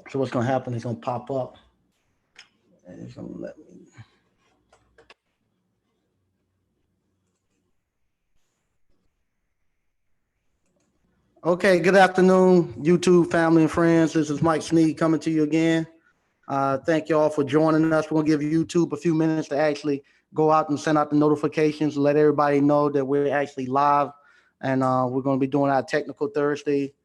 So what's gonna happen? It's gonna pop up, and it's gonna let me. Okay, good afternoon, YouTube family and friends. This is Mike Sneed coming to you again. Thank you all for joining us. We're gonna give YouTube a few minutes to actually go out and send out the notifications, let everybody know that we're actually live, and we're gonna be doing our technical Thursday.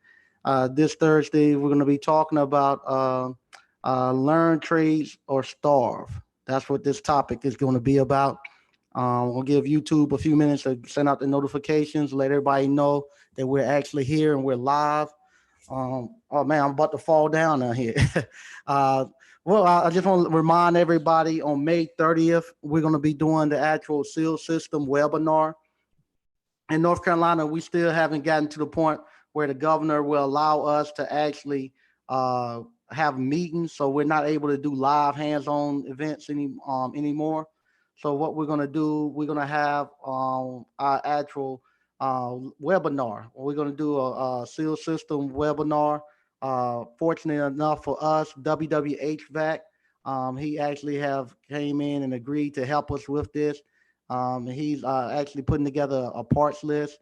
This Thursday, we're gonna be talking about learn trades or starve. That's what this topic is going to be about. We'll give YouTube a few minutes to send out the notifications, let everybody know that we're actually here and we're live. Oh man, I'm about to fall down out here. uh, I just want to remind everybody on May 30th, we're going to be doing the actual SEAL system webinar. In North Carolina, we still haven't gotten to the point where the governor will allow us to actually uh, have meetings. So we're not able to do live hands-on events anymore. So what we're going to do, we're going to have our actual webinar. We're going to do a SEAL system webinar. Fortunate enough for us, WWHVAC, he actually have came in and agreed to help us with this. He's actually putting together a parts list.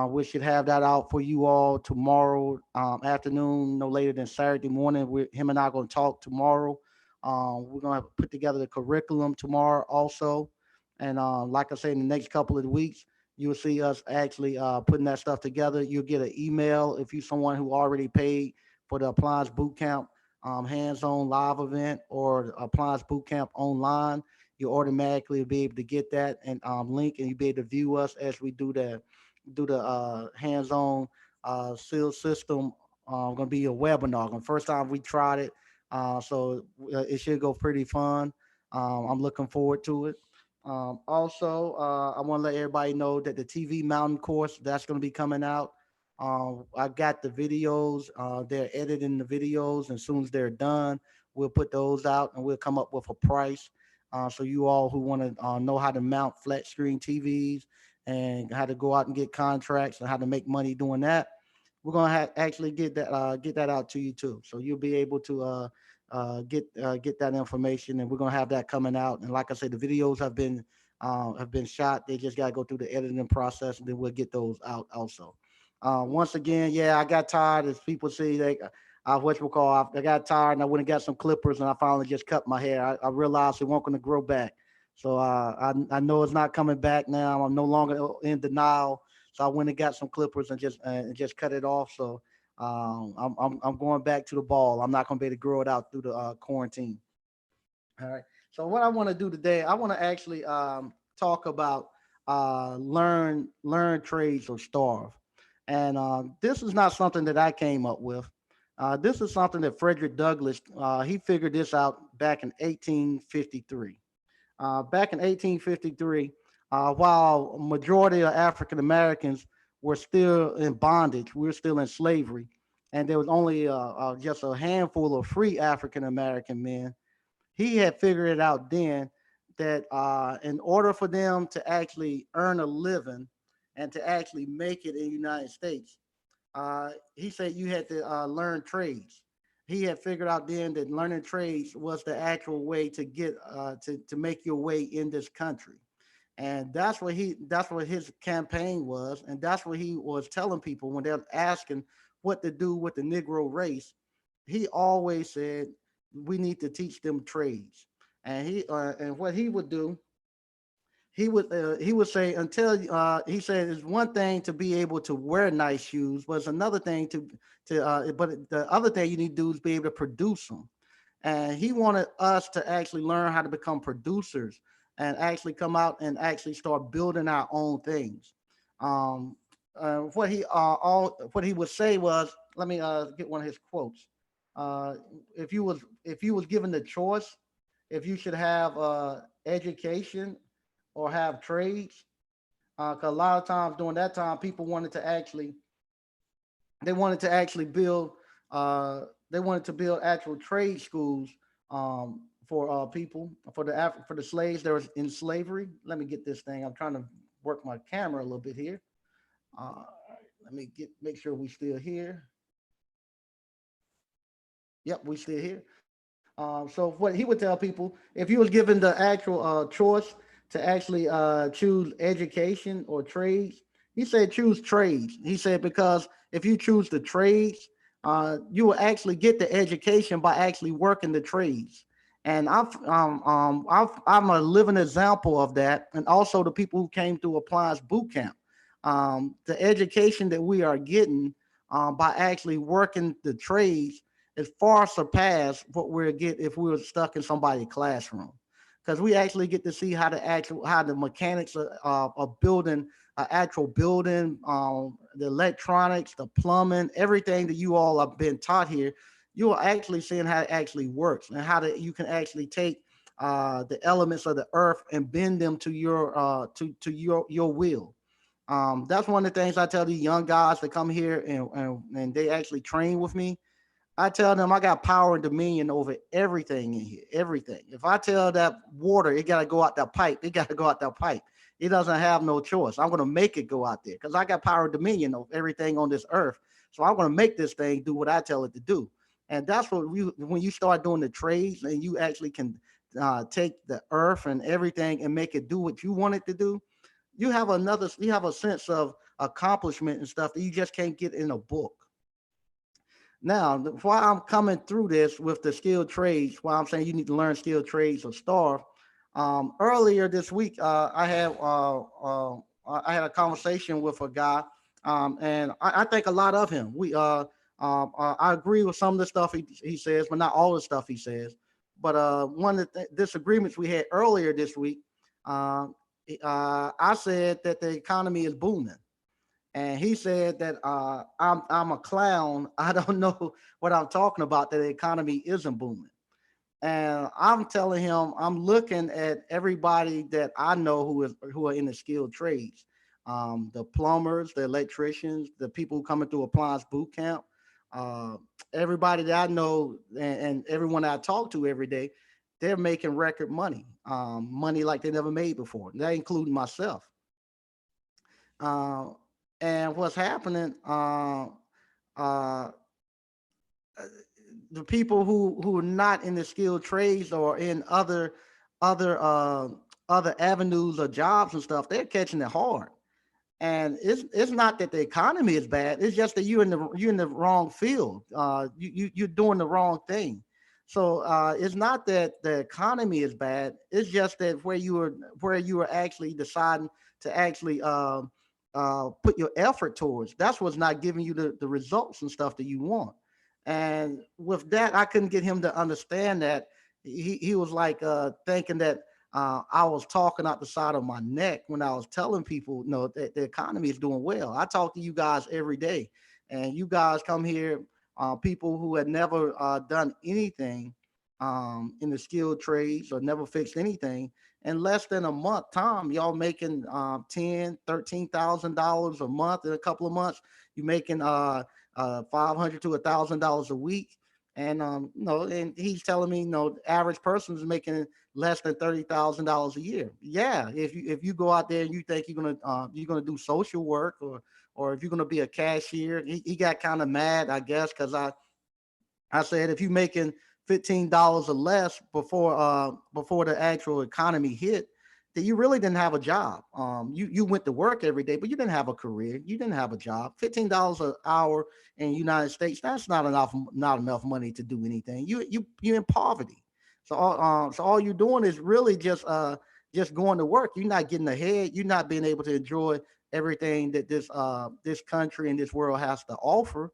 We should have that out for you all tomorrow afternoon, no later than Saturday morning. Him and I are going to talk tomorrow. We're going to put together the curriculum tomorrow also. And like I said, in the next couple of weeks, you'll see us actually putting that stuff together. You'll get an email if you're someone who already paid for the Appliance Bootcamp hands-on live event or Appliance Bootcamp online. You automatically be able to get that and link, and you be able to view us as we do the hands-on seal system. Going to be a webinar. The first time we tried it, so it should go pretty fun. I'm looking forward to it. Also, I want to let everybody know that the TV Mountain course that's going to be coming out. I got the videos. They're editing the videos, and as soon as they're done, we'll put those out, and we'll come up with a price. So you all who want to know how to mount flat screen TVs and how to go out and get contracts and how to make money doing that, we're gonna actually get that out to you too. So you'll be able to get that information, and we're gonna have that coming out. And like I said, the videos have been shot. They just gotta go through the editing process, and then we'll get those out also. Once again, yeah, I got tired. As people say, I got tired, and I went and got some clippers, and I finally just cut my hair. I realized it wasn't going to grow back, so I know it's not coming back now. I'm no longer in denial, so I went and got some clippers and just cut it off. So I'm going back to the ball. I'm not going to be able to grow it out through the quarantine. All right. So what I want to do today, I want to actually talk about learn trades or starve, and this is not something that I came up with. This is something that Frederick Douglass he figured this out back in 1853. Back in 1853, while a majority of African Americans were still in bondage, we were still in slavery, and there was only just a handful of free African American men. He had figured it out then that in order for them to actually earn a living and to actually make it in the United States, he said you had to learn trades. He had figured out then that learning trades was the actual way to get to make your way in this country, and that's what his campaign was, and that's what he was telling people when they're asking what to do with the Negro race. He always said we need to teach them trades, and what he would do, he would say until he said it's one thing to be able to wear nice shoes, but it's another thing to but the other thing you need to do is be able to produce them. And he wanted us to actually learn how to become producers and actually come out and actually start building our own things. Um, what he would say was, let me get one of his quotes. Uh, if you was given the choice, if you should have education or have trades, because a lot of times during that time, people wanted to actually they wanted to actually build they wanted to build actual trade schools for people for the slaves that was in slavery. Let me get this thing. I'm trying to work my camera a little bit here. Let me make sure we still here. Yep, we still here. So what he would tell people, if you was given the actual choice to actually choose education or trades, he said choose trades. He said because if you choose the trades, you will actually get the education by actually working the trades. And I'm a living example of that. And also the people who came through Appliance Boot Camp, the education that we are getting by actually working the trades is far surpass what we'd get if we were stuck in somebody's classroom, because we actually get to see how the mechanics of building an actual building, the electronics, the plumbing, everything that you all have been taught here. You are actually seeing how it actually works and how you can actually take the elements of the earth and bend them to your will. That's one of the things I tell these young guys that come here and they actually train with me. I tell them I got power and dominion over everything in here. Everything. If I tell that water, it got to go out that pipe, it got to go out that pipe. It doesn't have no choice. I'm going to make it go out there because I got power and dominion over everything on this earth. So I'm going to make this thing do what I tell it to do. And that's what when you start doing the trades and you actually can take the earth and everything and make it do what you want it to do, you have a sense of accomplishment and stuff that you just can't get in a book. Now, while I'm coming through this with the skilled trades, while I'm saying you need to learn skilled trades or starve, earlier this week, I had a conversation with a guy, and I think a lot of him. I agree with some of the stuff he says, but not all the stuff he says. But one of the disagreements we had earlier this week, uh, I said that the economy is booming, and he said that I'm a clown. I don't know what I'm talking about. That the economy isn't booming, and I'm telling him I'm looking at everybody that I know who are in the skilled trades, the plumbers, the electricians, the people coming through appliance boot camp, uh, everybody that I know, and everyone that I talk to every day. They're making record money, money like they never made before. That including myself. Uh, and what's happening? Uh, the people who are not in the skilled trades or in other other avenues of jobs and stuff, they're catching it hard. And it's not that the economy is bad. It's just that you're in the wrong field. You're doing the wrong thing. So it's not that the economy is bad. It's just that where you were actually deciding to actually put your effort towards. That's what's not giving you the results and stuff that you want. And with that, I couldn't get him to understand that. He was like thinking that I was talking out the side of my neck when I was telling people, that the economy is doing well. I talk to you guys every day, and you guys come here, people who had never done anything in the skilled trades or never fixed anything. In less than a month time, y'all making $13,000 a month. In a couple of months, you making 500 to $1,000 a week. And and he's telling me, the average person is making less than $30,000 a year. Yeah, if you go out there and you think you're gonna do social work, or if you're gonna be a cashier, he got kind of mad, I guess, because I said if you making $15 or less before the actual economy hit, then you really didn't have a job. You went to work every day, but you didn't have a career. You didn't have a job. $15 an hour in the United States, that's not enough money to do anything. You're in poverty. So all you're doing is really just going to work. You're not getting ahead. You're not being able to enjoy everything that this country and this world has to offer.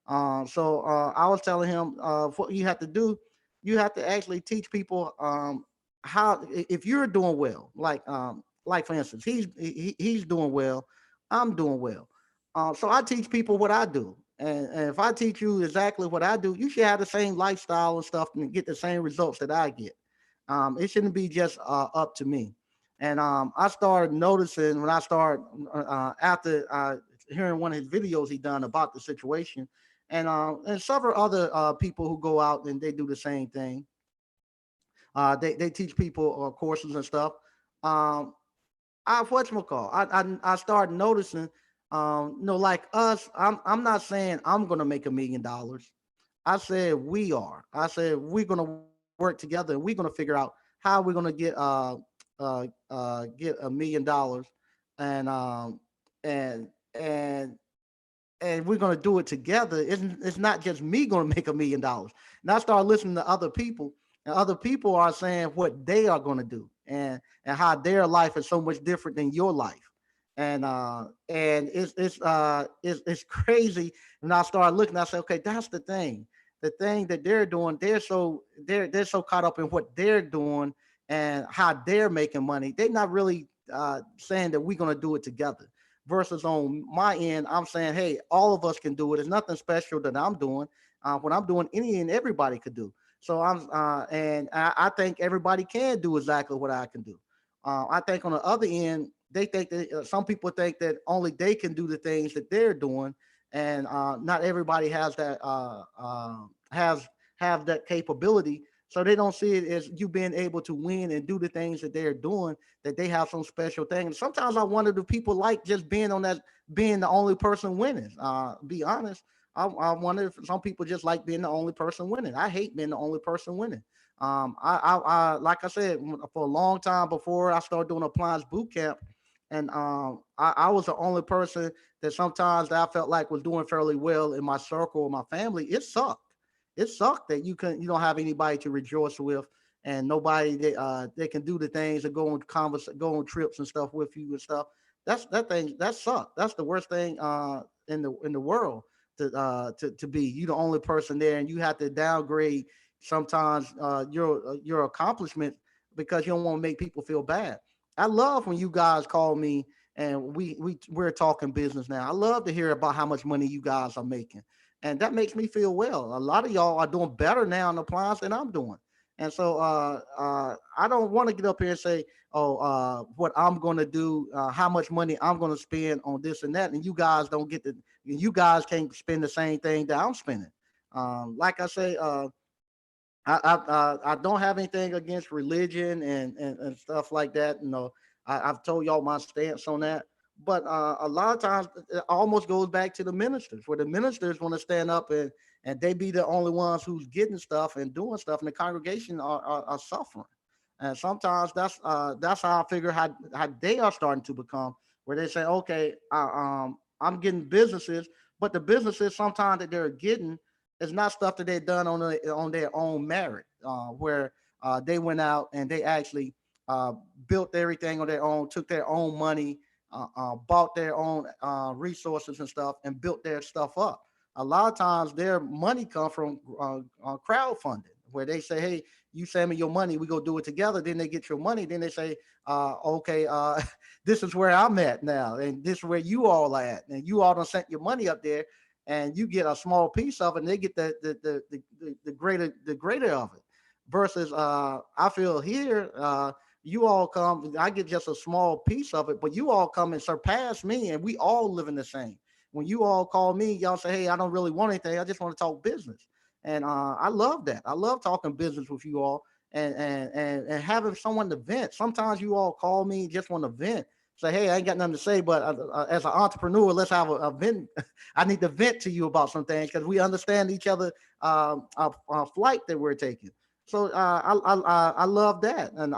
So I was telling him what you have to do. You have to actually teach people how, if you're doing well, like for instance, he's doing well, I'm doing well. So I teach people what I do, and if I teach you exactly what I do, you should have the same lifestyle and stuff and get the same results that I get. It shouldn't be just up to me. And I started noticing when I started after hearing one of his videos he done about the situation, and several other people who go out and they do the same thing. They teach people courses and stuff. Um, I whatchamacall, I started noticing, like us. I'm not saying I'm gonna make $1 million. I said we are. I said we're gonna work together and we're gonna figure out how we're gonna get $1 million, and and and and we're gonna do it together. It's not just me gonna make $1 million. And I start listening to other people, and other people are saying what they are gonna do, and how their life is so much different than your life. And it's crazy. And I start looking, I say, okay, that's the thing. The thing that they're doing, they're so caught up in what they're doing and how they're making money. They're not really saying that we're gonna do it together. Versus on my end, I'm saying, hey, all of us can do it. There's nothing special that I'm doing. What I'm doing, any and everybody could do. So I think everybody can do exactly what I can do. I think on the other end, they think that some people think that only they can do the things that they're doing, and not everybody has that has have that capability. So they don't see it as you being able to win and do the things that they're doing, that they have some special thing. And sometimes I wonder, do people like just being on that, being the only person winning? Be honest. I wonder if some people just like being the only person winning. I hate being the only person winning. I like I said, for a long time before I started doing appliance boot camp, and I was the only person that sometimes that I felt like was doing fairly well in my circle, my family. It sucked. It sucked that you don't have anybody to rejoice with, and nobody that can do the things and go on trips and stuff with you and stuff. That thing that sucked. That's the worst thing in the world, to be you the only person there, and you have to downgrade sometimes your accomplishments because you don't want to make people feel bad. I love when you guys call me and we're talking business now. I love to hear about how much money you guys are making, and that makes me feel well. A lot of y'all are doing better now in appliance than I'm doing, and so I don't want to get up here and say, oh, what I'm going to do, how much money I'm going to spend on this and that, and you guys don't get the, you guys can't spend the same thing that I'm spending. Like I say, I don't have anything against religion and stuff like that. You know, I've told y'all my stance on that. But a lot of times it almost goes back to the ministers, where the ministers want to stand up and they be the only ones who's getting stuff and doing stuff, and the congregation are suffering. And sometimes that's how I figure how they are starting to become, where they say, okay, I'm getting businesses, but the businesses sometimes that they're getting, it's not stuff that they've done on their own merit, where they went out and they actually built everything on their own, took their own money, bought their own resources and stuff, and built their stuff up. A lot of times, their money comes from crowdfunding, where they say, "Hey, you send me your money, we go do it together." Then they get your money, then they say, "Okay, this is where I'm at now, and this is where you all are at, and you all don't sent your money up there." And you get a small piece of it, and they get the greater of it. Versus, I feel here, you all come, I get just a small piece of it, but you all come and surpass me, and we all live in the same. When you all call me, y'all say, "Hey, I don't really want anything. I just want to talk business." And I love that. I love talking business with you all, and having someone to vent. Sometimes you all call me just want to vent, say, "Hey, I ain't got nothing to say, but as an entrepreneur, let's have a vent." I need to vent to you about some things because we understand each other flight that we're taking. So I love that, and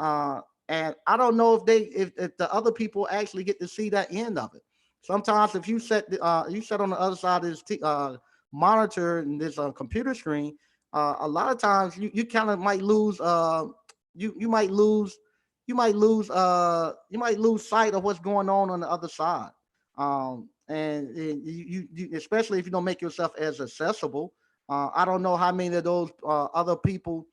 I don't know if if the other people actually get to see that end of it. Sometimes if you set on the other side of this monitor and this computer screen, a lot of times you kind of might lose you might lose you might lose sight of what's going on the other side. And you especially if you don't make yourself as accessible. I don't know how many of those other people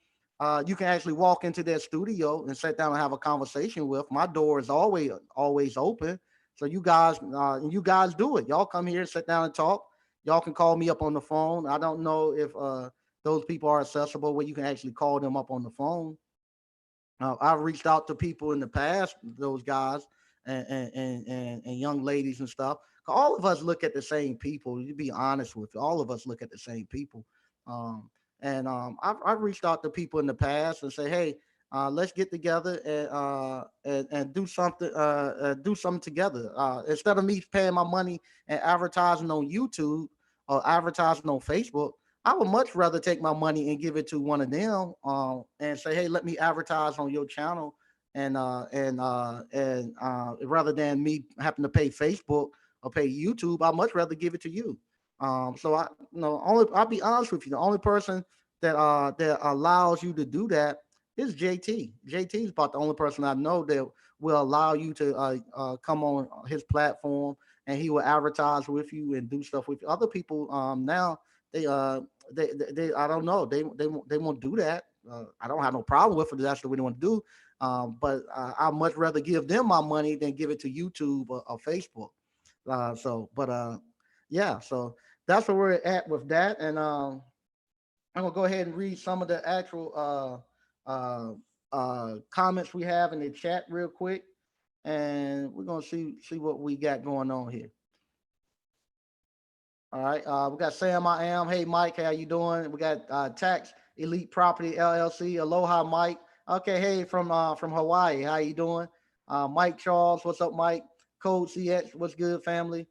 you can actually walk into their studio and sit down and have a conversation with. My door is always open. So you guys do it. Y'all come here, sit down and talk. Y'all can call me up on the phone. I don't know if those people are accessible where you can actually call them up on the phone. I've reached out to people in the past, those guys and young ladies and stuff. All of us look at the same people. To be honest with you, all of us look at the same people. Um, I've reached out to people in the past and say, hey, let's get together and do something together. Instead of me paying my money and advertising on YouTube or advertising on Facebook, I would much rather take my money and give it to one of them, and say, hey, let me advertise on your channel, rather than me having to pay Facebook or pay YouTube, I'd much rather give it to you. So I, only I'll be honest with you, the only person that allows you to do that is JT. JT is about the only person I know that will allow you to come on his platform, and he will advertise with you and do stuff with you. Other people now they I don't know, they won't do that. I don't have no problem with it. That's what they want to do. But I'd much rather give them my money than give it to YouTube or Facebook. Yeah, so that's where we're at with that. And I'm gonna go ahead and read some of the actual comments we have in the chat real quick, and we're gonna see what we got going on here. All right, we got Sam. I am. Hey, Mike, how you doing? We got Tax Elite Property LLC. Aloha, Mike. Okay, hey, from Hawaii. How you doing? Mike Charles, what's up, Mike? Code CX, what's good, family?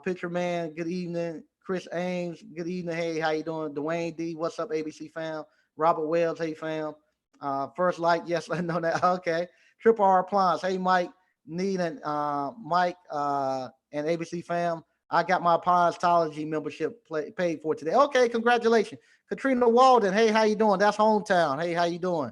Picture Man, good evening. Chris Ames, good evening. Hey, how you doing? Dwayne D, what's up, ABC fam? Robert Wells, hey, fam. First Light, yes, I know that. Okay. Triple R Appliance, hey, Mike. Need and Mike and ABC fam. I got my Apologology membership paid for today. Okay, congratulations. Katrina Walden, hey, how you doing? That's hometown. Hey, how you doing?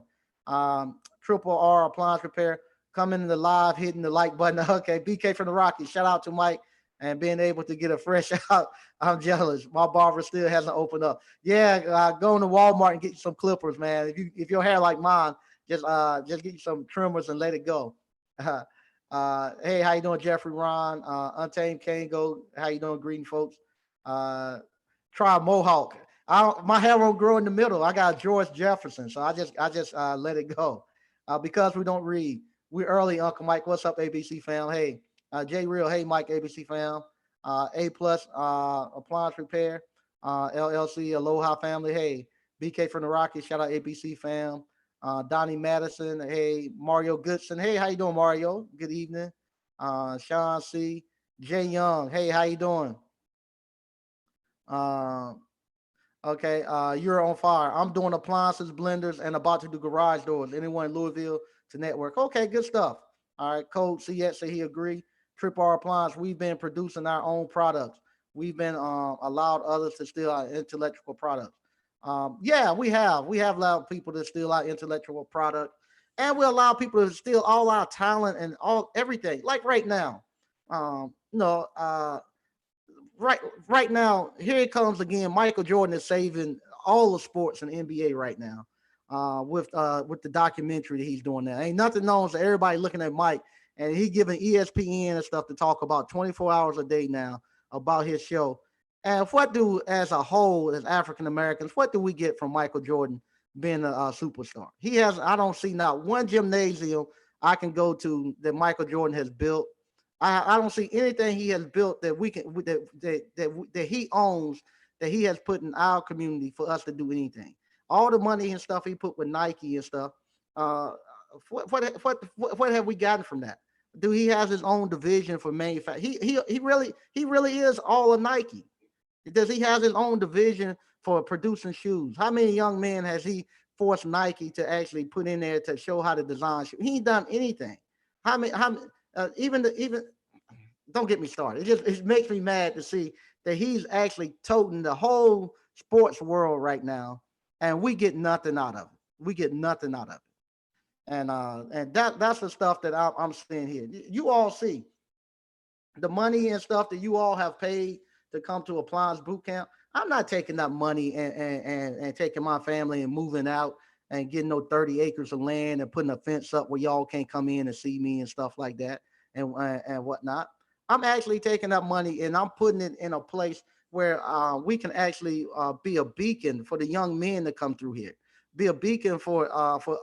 Triple R Appliance Repair, coming in the live, hitting the like button. Okay, BK from the Rockies. Shout out to Mike and being able to get a fresh out. I'm jealous. My barber still hasn't opened up. Yeah, go into Walmart and get you some clippers, man. If your hair like mine, just get you some trimmers and let it go. Hey, how you doing, Jeffrey Ron? Untamed Kango, how you doing, greeting folks? Uh, Try Mohawk. My hair won't grow in the middle. I got George Jefferson, so I just let it go. Because we don't read. We're early, Uncle Mike. What's up, ABC fam? Hey, J Real. Hey, Mike, ABC fam. A plus Appliance Repair, LLC, Aloha family. Hey, BK from the Rockies. Shout out ABC fam. Donnie Madison. Hey, Mario Goodson. Hey, how you doing, Mario? Good evening. Sean C. Jay Young. Hey, how you doing? Uh, okay, you're on fire. I'm doing appliances, blenders, and about to do garage doors. Anyone in Louisville to network? Okay, good stuff. All right, Code CS say he agree. Trip R Appliance. We've been producing our own products. We've been allowed others to steal our intellectual products. Yeah, we have. We have allowed people to steal our intellectual product, and we allow people to steal all our talent and all everything. Like right now, um, you know, uh, right now, here it comes again. Michael Jordan is saving all the sports in the NBA right now, with the documentary that he's doing now. Ain't nothing known, so everybody looking at Mike, and he giving ESPN and stuff to talk about 24 hours a day now about his show. And what do, as a whole, as African Americans, what do we get from Michael Jordan being a superstar? He has. I don't see not one gymnasium I can go to that Michael Jordan has built. I don't see anything he has built that we can that he owns, that he has put in our community for us to do anything. All the money and stuff he put with Nike and stuff. Uh, what have we gotten from that? Do he has his own division for manufacturing? He really is all of Nike. Does he has his own division for producing shoes? How many young men has he forced Nike to actually put in there to show how to design shoes? He ain't done anything. Even don't get me started. It makes me mad to see that he's actually toting the whole sports world right now, and we get nothing out of it. We get nothing out of it, and that's the stuff that I'm seeing here. You all see the money and stuff that you all have paid to come to Appliance Boot Camp. I'm not taking that money and taking my family and moving out and getting no 30 acres of land and putting a fence up where y'all can't come in and see me and stuff like that and whatnot. I'm actually taking that money and I'm putting it in a place where we can actually be a beacon for the young men to come through here, be a beacon for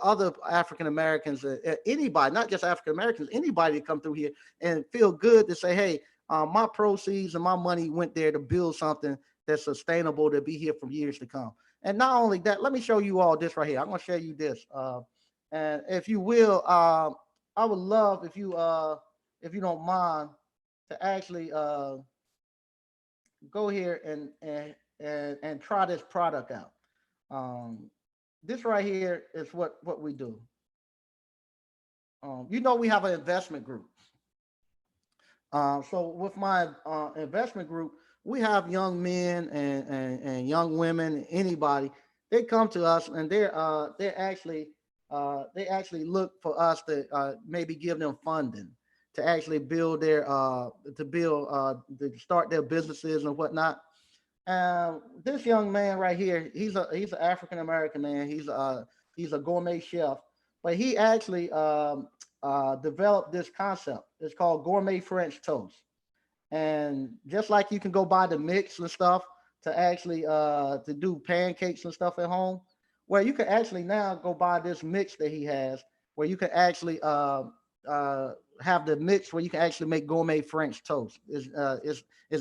other African Americans, anybody, not just African Americans, anybody to come through here and feel good to say, hey, my proceeds and my money went there to build something that's sustainable to be here for years to come. And not only that, let me show you all this right here. I'm going to show you this, and if you will, I would love if you don't mind, to actually go here and and try this product out. Um, this right here is what we do. We have an investment group. So with my investment group, we have young men and young women, anybody. They come to us and they actually look for us to maybe give them funding to actually build their to start their businesses and whatnot. This young man right here, he's an African American man. He's a gourmet chef, but he actually developed this concept. It's called gourmet French toast. And just like you can go buy the mix and stuff to actually to do pancakes and stuff at home, where you can actually now go buy this mix that he has, where you can actually uh, have the mix where you can actually make gourmet French toast. Is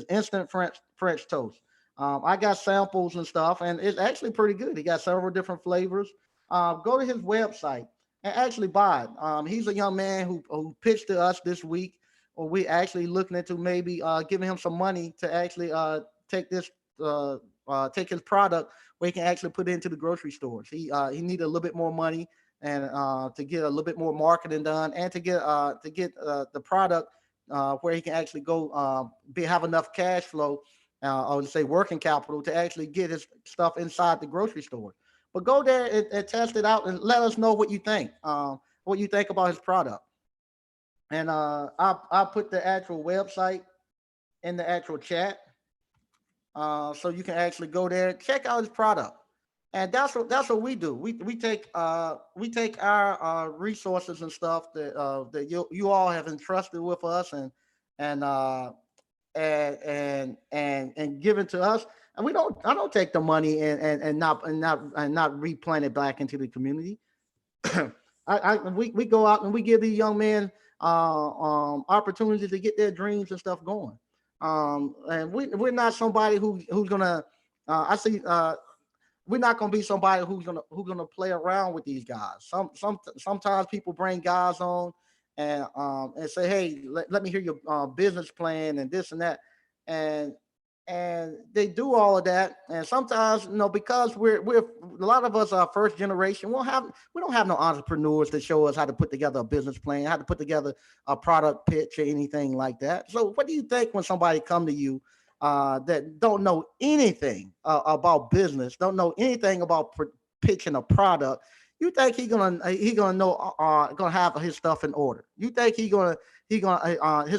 instant French toast. I got samples and stuff, and it's actually pretty good. He got several different flavors. Go to his website and actually buy it. He's a young man who pitched to us this week, or we actually looking into maybe giving him some money to actually take this take his product where he can actually put it into the grocery stores. He needed a little bit more money and to get a little bit more marketing done and to get the product where he can actually go be have enough cash flow or say working capital to actually get his stuff inside the grocery store. But go there and test it out and let us know what you think about his product. And I put the actual website in the actual chat, so you can actually go there and check out his product. And that's what we do. We take our resources and stuff that you all have entrusted with us and uh, and given to us. And we don't I don't take the money and not replant it back into the community. We go out and we give these young men opportunities to get their dreams and stuff going. And we're not somebody who's gonna. I see. We're not gonna be somebody who's gonna play around with these guys. Sometimes people bring guys on and say, hey, let me hear your business plan and this and that, and they do all of that. And sometimes, because we're a lot of us are first generation, we don't have no entrepreneurs to show us how to put together a business plan, how to put together a product pitch or anything like that. So what do you think when somebody come to you that don't know anything about business, don't know anything about pitching a product? You think he gonna know gonna have his stuff in order? You think his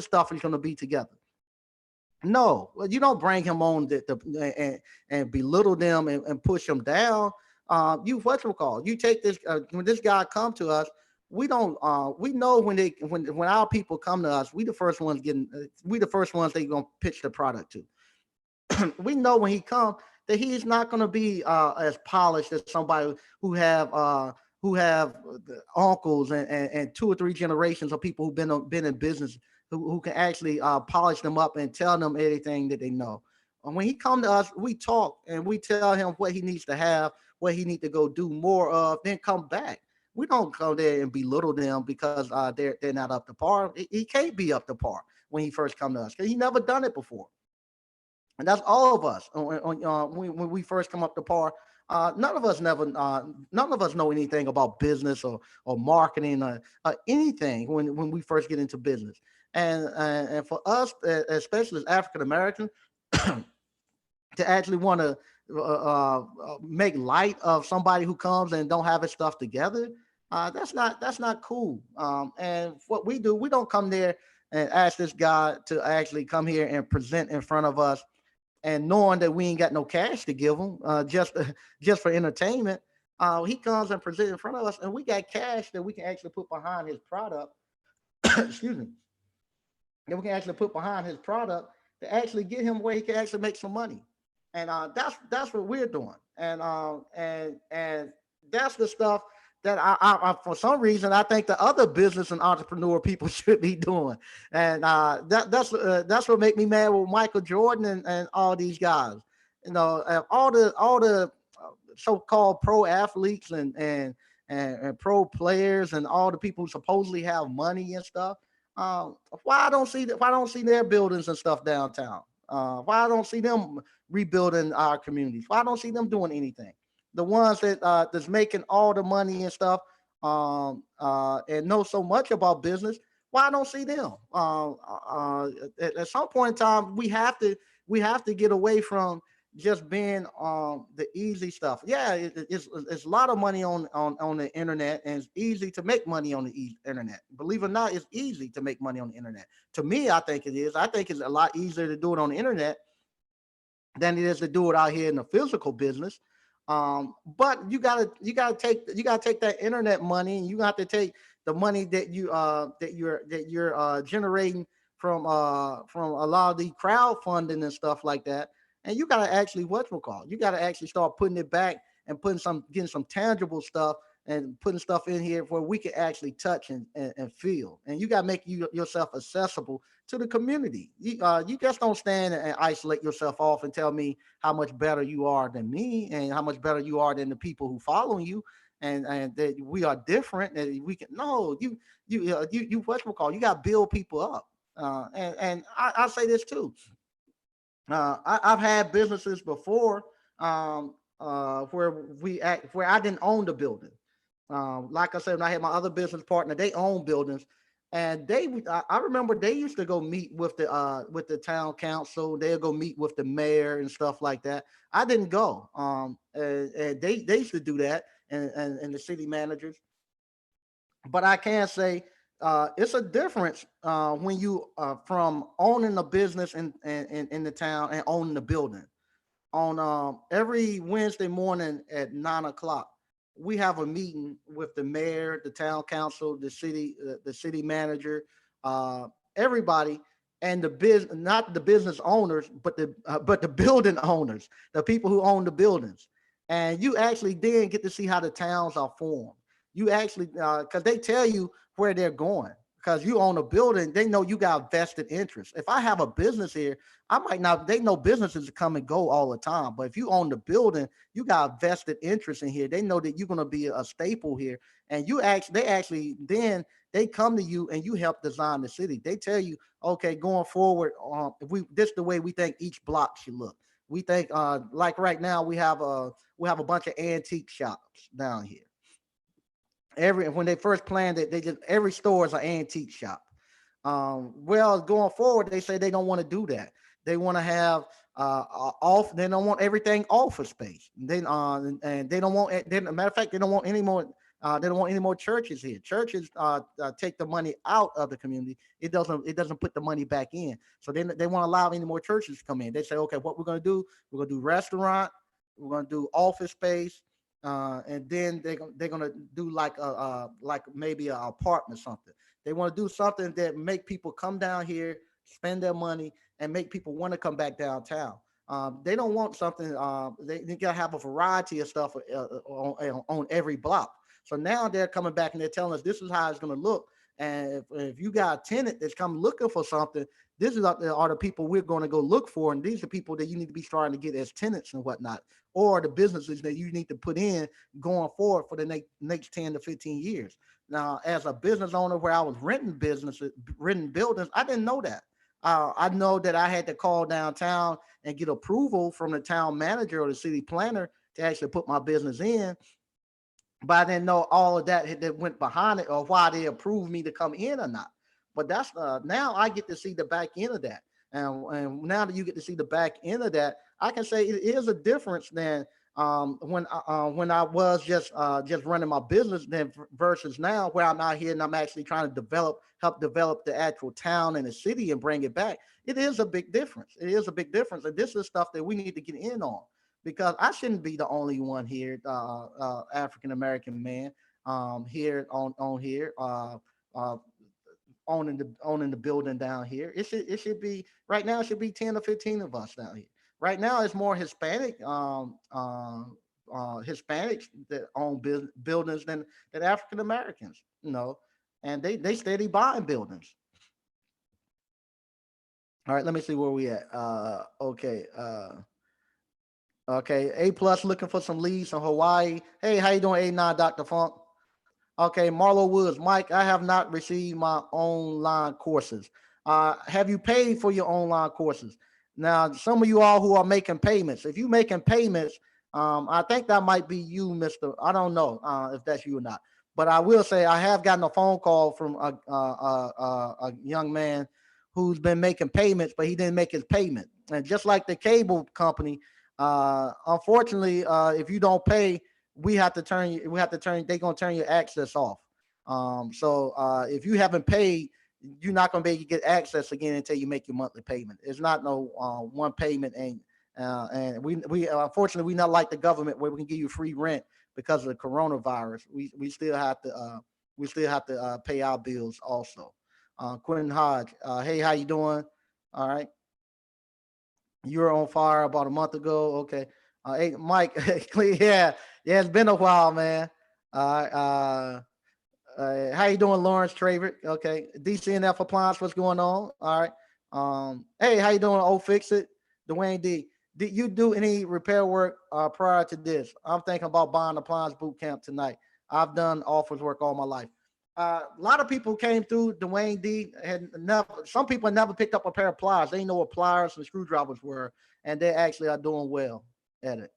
stuff is gonna be together? No, well, you don't bring him on and belittle them and push them down. You what you call? You take this when this guy come to us. We don't. We know when our people come to us, we the first ones they gonna pitch the product to. We know when he come that he's not going to be as polished as somebody who have the uncles and two or three generations of people who've been in business who can actually polish them up and tell them everything that they know. And when he come to us, we talk and we tell him what he needs to have, what he need to go do more of, then come back. We don't go there and belittle them because they're not up to par. He can't be up to par when he first come to us because he never done it before. And that's all of us. When we first come up to par, none of us know anything about business or marketing or anything when we first get into business. And for us, especially as African Americans, to actually want to make light of somebody who comes and don't have his stuff together, that's not cool. And what we do, we don't come there and ask this guy to actually come here and present in front of us and knowing that we ain't got no cash to give him just for entertainment. He comes and presents in front of us, and we got cash that we can actually put behind his product. Excuse me. That we can actually put behind his product to actually get him where he can actually make some money. And that's what we're doing. And that's the stuff that I for some reason I think the other business and entrepreneur people should be doing. And that's what make me mad with Michael Jordan and all these guys. All the so-called pro athletes and pro players and all the people who supposedly have money and stuff. Why I don't see their buildings and stuff downtown? Why I don't see them rebuilding our communities? Why I don't see them doing anything? The ones that that's making all the money and stuff, and know so much about business. Why I don't see them? At some point in time, we have to get away from just being the easy stuff. Yeah, it's a lot of money on the internet, and it's easy to make money on the internet. Believe it or not, it's easy to make money on the internet. To me, I think it is. I think it's a lot easier to do it on the internet than it is to do it out here in the physical business. But you gotta take that internet money, and you got to take the money that you're generating from a lot of the crowdfunding and stuff like that, and you gotta actually you gotta actually start putting it back and getting some tangible stuff and putting stuff in here where we can actually touch and feel. And you gotta make yourself accessible to the community. You just don't stand and isolate yourself off and tell me how much better you are than me and how much better you are than the people who follow you, and that we are different. And we can no, you you got to build people up. And I say this too. I've had businesses before, where I didn't own the building. Like I said, when I had my other business partner, they own buildings, and I remember they used to go meet with the town council. They'll go meet with the mayor and stuff like that. I didn't go. And they used to do that, and the city managers. But I can say it's a difference when you from owning a business in the town and owning the building. On every Wednesday morning at 9 o'clock, we have a meeting with the mayor, the town council, the city manager, everybody, and the business, not the business owners, but the building owners, the people who own the buildings. And you actually then get to see how the towns are formed. You actually, because they tell you where they're going. Because you own a building, they know you got vested interest. If I have a business here, I might not. They know businesses come and go all the time, but if you own the building, you got vested interest in here. They know that you're going to be a staple here, and then they come to you and you help design the city. They tell you, okay, going forward, if we this is the way we think each block should look. We think, like right now, we have a bunch of antique shops down here. Every When they first planned it, they just every store is an antique shop. Well, going forward, they say they don't want to do that. They want to have off. They don't want everything office space. And they don't want. Matter of fact, they don't want any more. They don't want any more churches here. Churches take the money out of the community. It doesn't put the money back in. So they won't allow any more churches to come in. They say, okay, what we're gonna do? We're gonna do restaurant. We're gonna do office space, and then they're gonna do like maybe an apartment something. They want to do something that make people come down here, spend their money, and make people want to come back downtown. They don't want something. They gotta have a variety of stuff on every block. So now they're coming back and they're telling us this is how it's gonna look. And if you got a tenant that's come looking for something, this is are the people we're going to go look for, and these are people that you need to be starting to get as tenants and whatnot, or the businesses that you need to put in going forward for the next 10 to 15 years. Now, as a business owner where I was renting buildings, I didn't know that. I know that I had to call downtown and get approval from the town manager or the city planner to actually put my business in, but I didn't know all of that went behind it or why they approved me to come in or not. But that's now I get to see the back end of that, and now that you get to see the back end of that, I can say it is a difference than when I was just running my business then versus now where I'm out here and I'm actually trying to help develop the actual town and the city and bring it back. It is a big difference. It is a big difference, and this is stuff that we need to get in on because I shouldn't be the only one here, African American man, here on here, uh, owning the building down here. It should be right now. It should be 10 or 15 of us down here. Right now, it's more Hispanic, Hispanics that own buildings than African Americans. And they steady buying buildings. All right, let me see where we at. Okay. Okay, A plus looking for some leads from Hawaii. Hey, how you doing, A9 Dr. Funk? Okay, Marlo Woods, Mike, I have not received my online courses. Have you paid for your online courses? Now, some of you all who are making payments, if you making payments, I think that might be you, Mister. I don't know if that's you or not, but I will say I have gotten a phone call from a young man who's been making payments, but he didn't make his payment. And just like the cable company, unfortunately, if you don't pay, we have to turn you. We have to turn. They're gonna turn your access off. So if you haven't paid, you're not going to be able to get access again until you make your monthly payment. It's not no one payment, and we unfortunately we not like the government where we can give you free rent because of the coronavirus. We still have to pay our bills also. Quentin Hodge, hey, how you doing? All right, you were on fire about a month ago. Okay, hey, Mike, yeah, yeah, it's been a while, man. How you doing, Lawrence Traver? Okay, DCNF Appliance, what's going on? All right. Hey, how you doing? Oh, fix it, Dwayne D. Did you do any repair work prior to this? I'm thinking about buying appliance boot camp tonight. I've done office work all my life. A lot of people came through. Dwayne D had never. Some people had never picked up a pair of pliers. They didn't know what pliers and screwdrivers were, and they actually are doing well at it.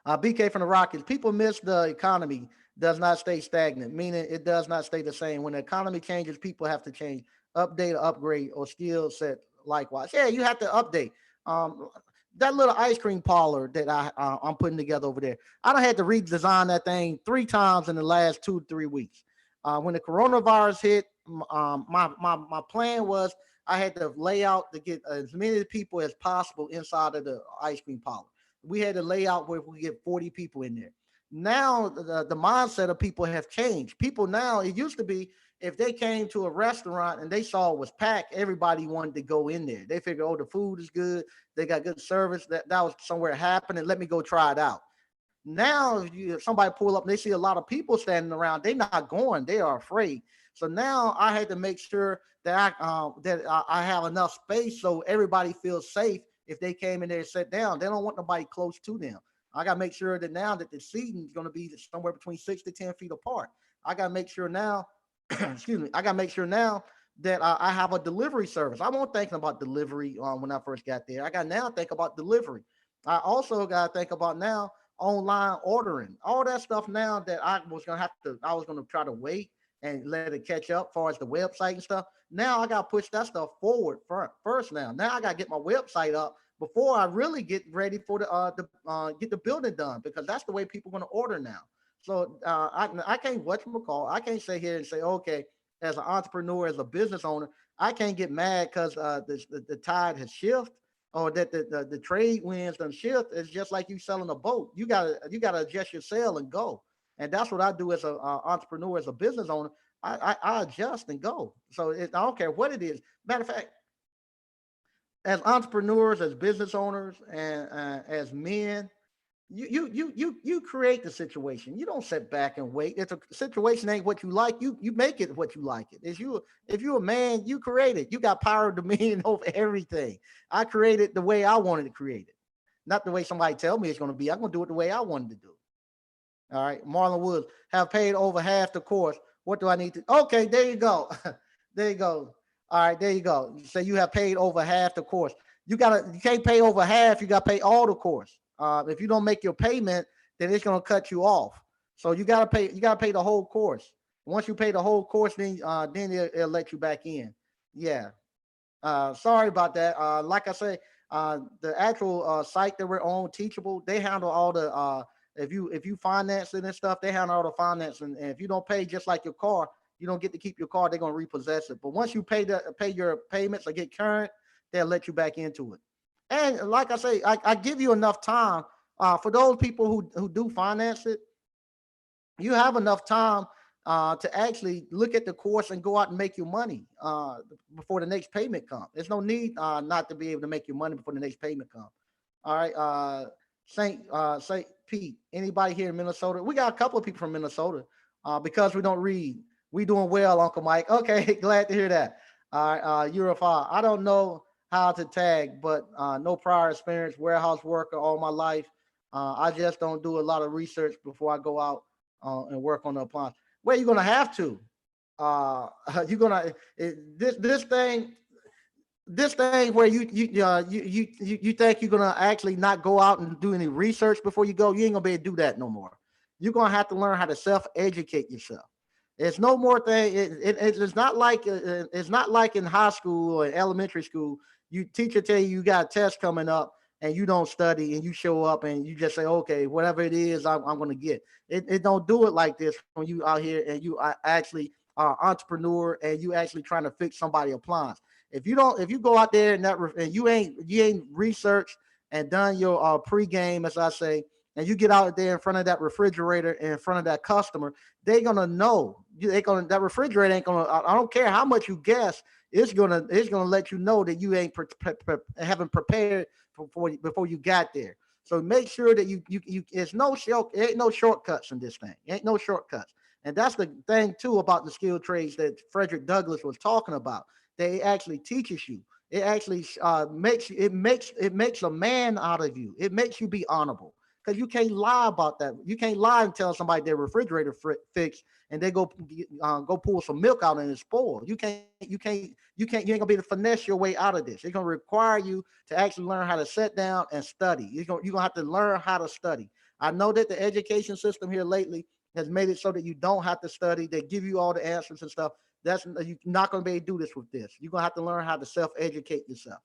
BK from the Rockets. People miss the economy does not stay stagnant, meaning it does not stay the same. When the economy changes, people have to change, update, upgrade, or skill set likewise. Yeah, you have to update. Um, that little ice cream parlor that I'm putting together over there, I don't had to redesign that thing 3 times in the last 2 to 3 weeks. When the coronavirus hit, my plan was I had to lay out to get as many people as possible inside of the ice cream parlor. We had to lay out where we get 40 people in there. Now the mindset of people have changed. People now, it used to be if they came to a restaurant and they saw it was packed, everybody wanted to go in there. They figured, oh, the food is good, they got good service, that was somewhere happening. Let me go try it out. Now, if somebody pull up and they see a lot of people standing around, they're not going. They are afraid. So now I had to make sure that I have enough space so everybody feels safe. If they came in there and sat down, they don't want nobody close to them. I got to make sure that now that the seating is going to be somewhere between 6 to 10 feet apart. I got to make sure now, excuse me, I got to make sure now that I have a delivery service. I wasn't thinking about delivery when I first got there. I got now think about delivery. I also got to think about now online ordering, all that stuff now that I was gonna try to wait and let it catch up as far as the website and stuff. Now I gotta push that stuff forward first. Now I gotta get my website up before I really get ready for the get the building done, because that's the way people are gonna order now. So I can't I can't sit here and say, okay, as an entrepreneur, as a business owner, I can't get mad because the tide has shifted or that the trade winds done shift. It's just like you selling a boat. You gotta adjust your sail and go. And that's what I do as an entrepreneur, as a business owner. I adjust and go. So I don't care what it is. Matter of fact, as entrepreneurs, as business owners, and as men, you create the situation. You don't sit back and wait. If a situation ain't what you like, you make it what you like it. If you a man, you create it. You got power of dominion over everything. I created the way I wanted to create it, not the way somebody tell me it's going to be. I'm going to do it the way I wanted to do it. All right, Marlon Woods have paid over half the course. What do I need to? Okay, there you go. There you go. All right, there you go. So you have paid over half the course. You can't pay over half. You got to pay all the course. If you don't make your payment, then it's gonna cut you off. So you gotta pay. You gotta pay the whole course. Once you pay the whole course, then it'll let you back in. Yeah. Sorry about that. Like I say, the actual site that we're on, Teachable, they handle all the if you finance it and stuff, they handle all the finance. And if you don't pay, just like your car, you don't get to keep your car. They're gonna repossess it. But once you pay your payments or get current, they'll let you back into it. And like I say, I give you enough time for those people who do finance it. You have enough time to actually look at the course and go out and make your money before the next payment comes. There's no need not to be able to make your money before the next payment comes. All right, Saint Pete. Anybody here in Minnesota? We got a couple of people from Minnesota because we don't read. We doing well, Uncle Mike. Okay, glad to hear that. All right, Eurofile. I don't know how to tag, but no prior experience, warehouse worker all my life. I just don't do a lot of research before I go out and work on the appliance. Well, you're gonna have to. You're gonna this thing. this thing where you think you're gonna actually not go out and do any research before you go, you ain't gonna be able to do that no more. You're gonna have to learn how to self-educate yourself. It's no more thing. It's not like in high school or elementary school. You teacher tell you got a test coming up and you don't study and you show up and you just say, okay, whatever it is, I'm going to get. It don't do it like this when you out here and you are actually are entrepreneur and you actually trying to fix somebody appliance. If you go out there and you ain't researched and done your pregame, as I say, and you get out there in front of that refrigerator and in front of that customer, they're gonna know. They gonna that refrigerator ain't gonna. I don't care how much you guess. It's gonna let you know that you ain't haven't prepared before you got there. So make sure that you it's no ain't no shortcuts in this thing. Ain't no shortcuts. And that's the thing too about the skilled trades that Frederick Douglass was talking about. They actually teaches you. It actually makes a man out of you. It makes you be honorable because you can't lie about that. You can't lie and tell somebody their refrigerator fixed and they go pull some milk out and it's spoiled. You ain't gonna be able to finesse your way out of this. It's gonna require you to actually learn how to sit down and study. You're gonna have to learn how to study. I know that the education system here lately has made it so that you don't have to study. They give you all the answers and stuff. You're not gonna be able to do this with this. You're gonna have to learn how to self-educate yourself.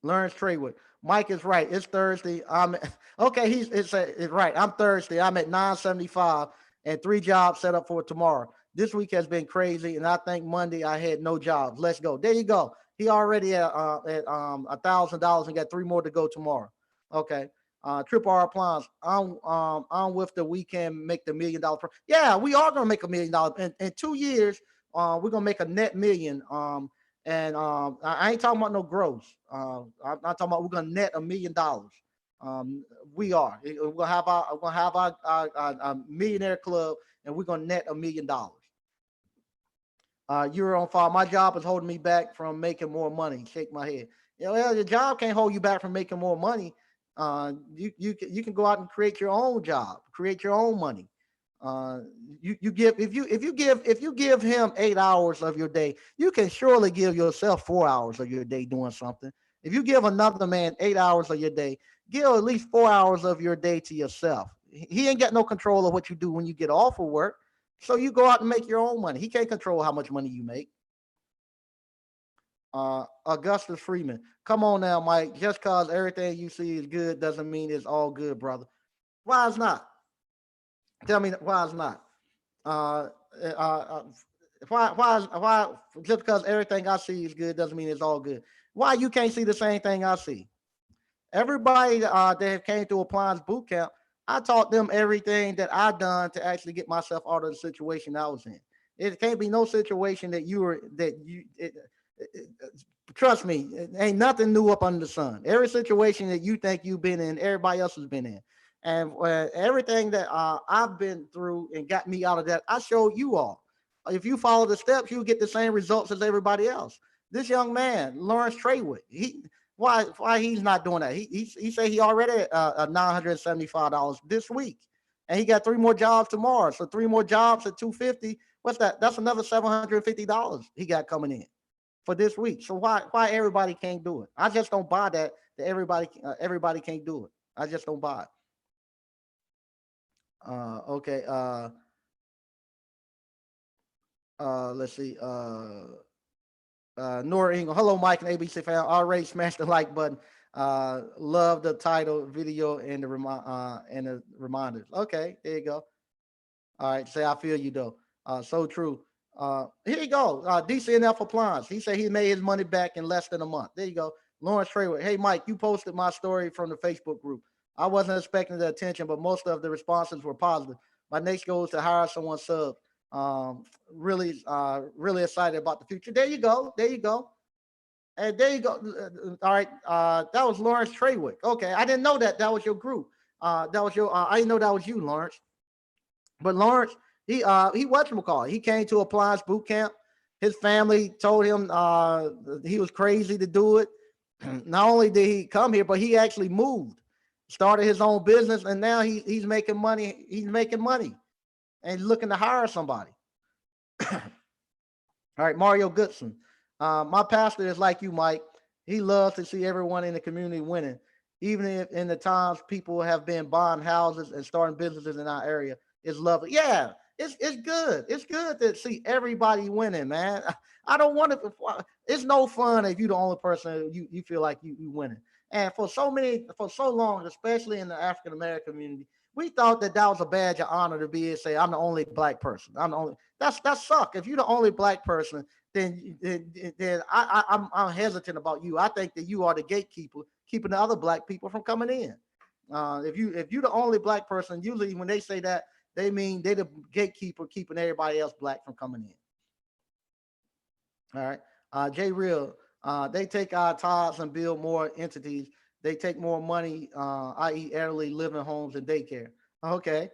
Learns trade with. Mike is right. It's Thursday. I'm okay. It's right. I'm Thursday. I'm at 975 and 3 jobs set up for tomorrow. This week has been crazy, and I think Monday I had no jobs. Let's go. There you go. He already at $1,000 and got 3 more to go tomorrow. Okay. Triple R Appliance. I'm with the weekend make the $1 million. Yeah, we are gonna make $1 million in 2 years. We're gonna make a net million. And I ain't talking about no gross. I'm not talking about we're gonna net $1 million. We are. We're gonna have our millionaire club, and we're gonna net $1 million. You're on fire. My job is holding me back from making more money. Shake my head. Well, your job can't hold you back from making more money. You can go out and create your own job, create your own money. Uh, you give if you give him 8 hours of your day, you can surely give yourself 4 hours of your day doing something. If you give another man 8 hours of your day, give at least 4 hours of your day to yourself. He ain't got no control of what you do when you get off of work. So you go out and make your own money. He can't control how much money you make. Augustus Freeman. Come on now, Mike. Just cause everything you see is good doesn't mean it's all good, brother. Why it's not? Tell me why it's not. Uh, uh, uh, why just because everything I see is good doesn't mean it's all good. Why you can't see the same thing I see? Everybody that came through appliance boot camp, I taught them everything that I done to actually get myself out of the situation I was in. It can't be no situation that you were that you. It, trust me, it ain't nothing new up under the sun. Every situation that you think you've been in, everybody else has been in, and everything that I've been through and got me out of that, I showed you all. If you follow the steps, you get the same results as everybody else. This young man, Lawrence Traywood, why he's not doing that? He said he already $975 this week, and he got 3 more jobs tomorrow. So 3 more jobs at 250. What's that? That's another $750 he got coming in for this week. So why everybody can't do it? I just don't buy that everybody can't do it. I just don't buy it. Okay. Let's see. Nora Ingle. Hello, Mike and ABC fan. Already smashed the like button. Love the title, video, and the reminders. Okay, there you go. All right, say I feel you though. So true. Here you go. DCNF Appliance. He said he made his money back in less than a month. There you go. Lawrence Trayway. Hey Mike, you posted my story from the Facebook group. I wasn't expecting the attention, but most of the responses were positive. My next goal is to hire someone sub. Really excited about the future. There you go. There you go. And there you go. All right. That was Lawrence Traywick. Okay. I didn't know that. That was your group. That was your. I didn't know that was you, Lawrence. But Lawrence, he whatchamacallit. He came to Appliance Boot Camp. His family told him he was crazy to do it. Not only did he come here, but he actually moved, started his own business, and now he's making money. He's making money and looking to hire somebody. All right, Mario Goodson. My pastor is like you, Mike. He loves to see everyone in the community winning, even if in the times people have been buying houses and starting businesses in our area. It's lovely. Yeah, it's good. It's good to see everybody winning, man. I don't want it. It's no fun if you're the only person you feel like you winning. And for so long, especially in the African American community, we thought that was a badge of honor to be able to say I'm the only black person. I'm the only. That suck. If you're the only black person, then I'm hesitant about you. I think that you are the gatekeeper, keeping the other black people from coming in. If you're the only black person, usually when they say that, they mean they're the gatekeeper, keeping everybody else black from coming in. All right. J Real, they take our tithes and build more entities. They take more money, i.e., elderly living homes and daycare. Okay.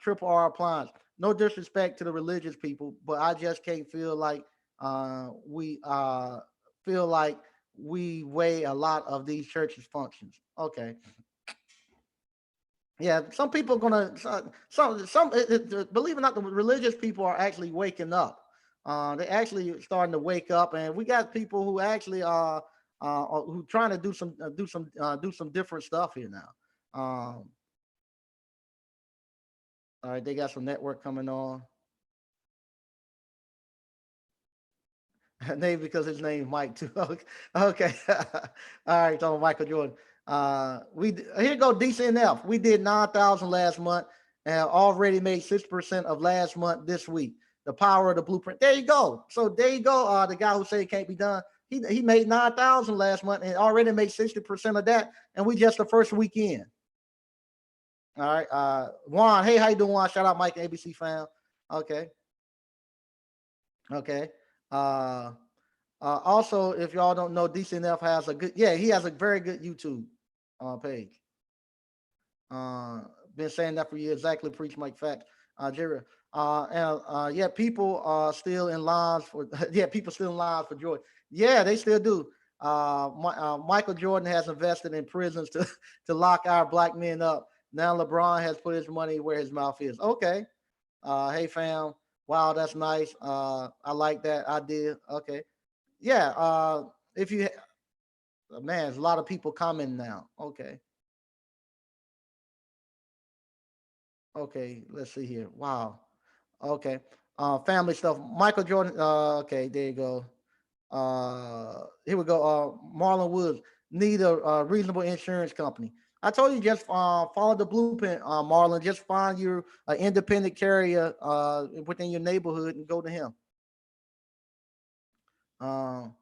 Triple R Appliance. No disrespect to the religious people, but I just can't we feel like we weigh a lot of these churches' functions. Okay. Yeah, some people are gonna believe it or not, the religious people are actually waking up. They're actually starting to wake up, and we got people who actually are who trying to do some different stuff here now. All right, they got some network coming on. Name because his name's Mike too. Okay, okay. All right, so Michael Jordan. We here go DCNF. We did 9,000 last month and already made 6% of last month this week. The power of the blueprint. There you go. So there you go. The guy who said it can't be done. He made 9,000 last month and already made 60% of that. And we just the first weekend. All right. Juan, hey, how you doing, Juan? Shout out Mike, ABC fan. Okay. Okay. Uh also, if y'all don't know, DCNF has a good, yeah, he has a very good YouTube page. Uh, been saying that for years. Exactly, preach Mike facts. Jerry. Yeah, people are still in lines for, yeah, people still in lines for Jordan. Yeah, they still do. Michael Jordan has invested in prisons to to lock our black men up. Now LeBron has put his money where his mouth is. Okay. Hey fam. Wow, that's nice. I like that idea. Okay. Yeah. If you man, there's a lot of people commenting now. Okay. Okay. Let's see here. Wow. Okay. Family stuff. Michael Jordan. Okay. There you go. Here we go. Marlon Woods need a reasonable insurance company. I told you just follow the blueprint, Marlon. Just find your independent carrier within your neighborhood and go to him. Um,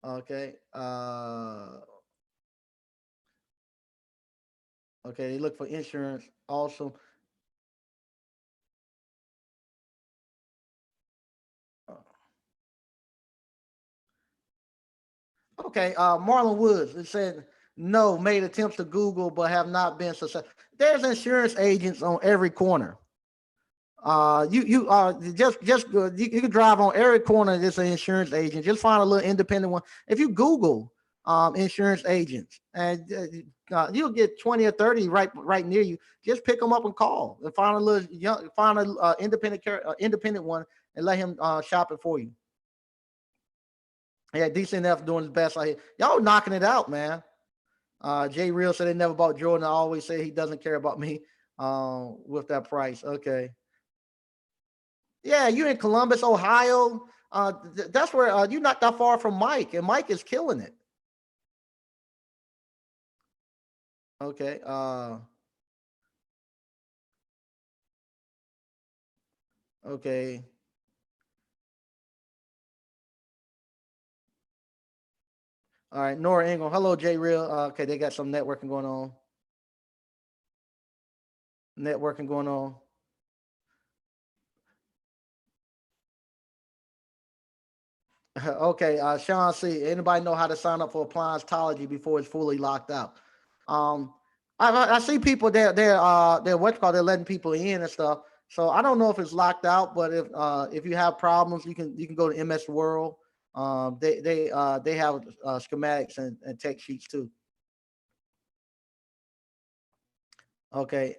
okay. Okay. They look for insurance. Also, okay, Marlon Woods, it said no, made attempts to Google but have not been successful. There's insurance agents on every corner. You can drive on every corner. There's an insurance agent. Just find a little independent one. If you Google insurance agents, and you'll get 20 or 30 right near you. Just pick them up and call and find a little find a independent one and let him shop it for you. Yeah, DCNF doing his best out here. Y'all knocking it out, man. Jay Real said they never bought Jordan. I always say he doesn't care about me with that price. Okay. Yeah, you in Columbus, Ohio. That's where you're not that far from Mike, and Mike is killing it. Okay. Okay. All right. Nora Ingram. Hello, Jay Real. Okay, they got some networking going on. Networking going on. Okay, Sean C. Anybody know how to sign up for appliance before it's fully locked out? Um, I see people they're what you call they're letting people in and stuff. So I don't know if it's locked out, but if you have problems, you can go to MS World. They have schematics and tech sheets too. Okay,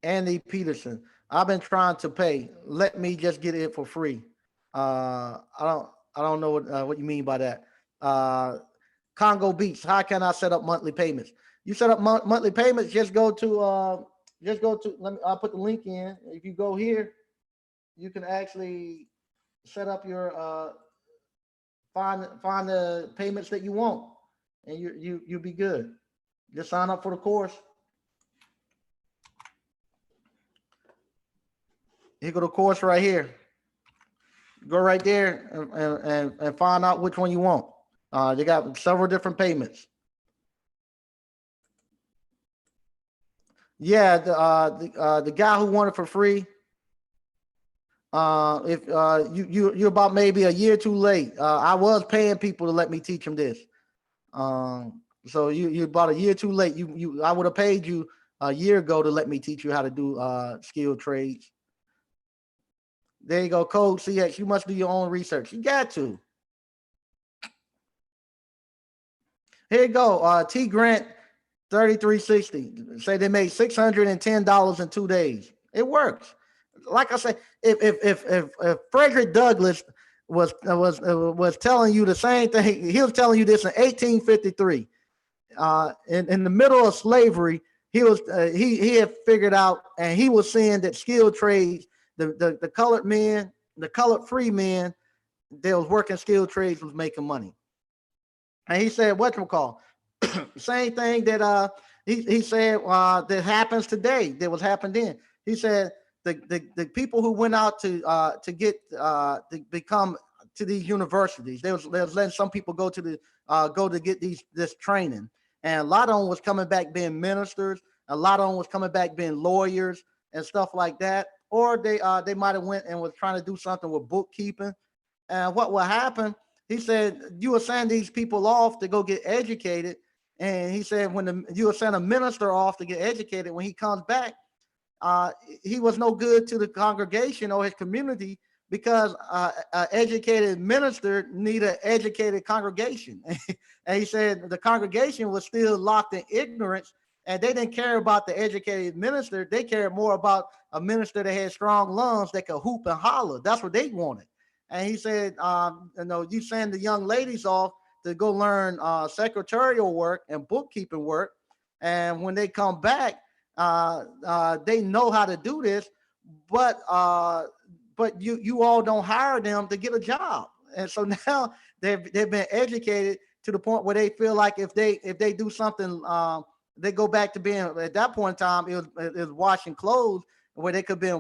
Andy Peterson. I've been trying to pay. Let me just get it for free. I don't know what you mean by that. Uh, Congo Beach. How can I set up monthly payments? You set up monthly payments. Just go to. Let me. I'll put the link in. If you go here, you can actually set up your find the payments that you want, and you'll be good. Just sign up for the course. Here go the course right here. Go right there and find out which one you want. They got several different payments. Yeah, the guy who wanted for free. If you're about maybe a year too late. I was paying people to let me teach them this. So you're about a year too late. I would have paid you a year ago to let me teach you how to do skilled trades. There you go, Code CX. You must do your own research. You got to. Here you go. T Grant 3360. Say they made $610 in 2 days. It works. Like I said, if Frederick Douglass was telling you the same thing, he was telling you this in 1853. In the middle of slavery, he had figured out, and he was seeing that skilled trades, the colored men, the colored free men, they was working skilled trades was making money. And he said, what you call same thing that he said that happens today that was happened then. He said the people who went out to get to become to these universities, they was letting some people go to get this training, and a lot of them was coming back being ministers, a lot of them was coming back being lawyers and stuff like that, or they might have went and was trying to do something with bookkeeping. And what will happen? He said you will send these people off to go get educated, and he said you will send a minister off to get educated, when he comes back, uh, he was no good to the congregation or his community, because an educated minister need an educated congregation. And he said the congregation was still locked in ignorance, and they didn't care about the educated minister. They cared more about a minister that had strong lungs that could hoop and holler. That's what they wanted. And he said, you send the young ladies off to go learn secretarial work and bookkeeping work, and when they come back, they know how to do this, but you all don't hire them to get a job. And so now they've been educated to the point where they feel like if they do something, they go back to being, at that point in time it was washing clothes, where they could be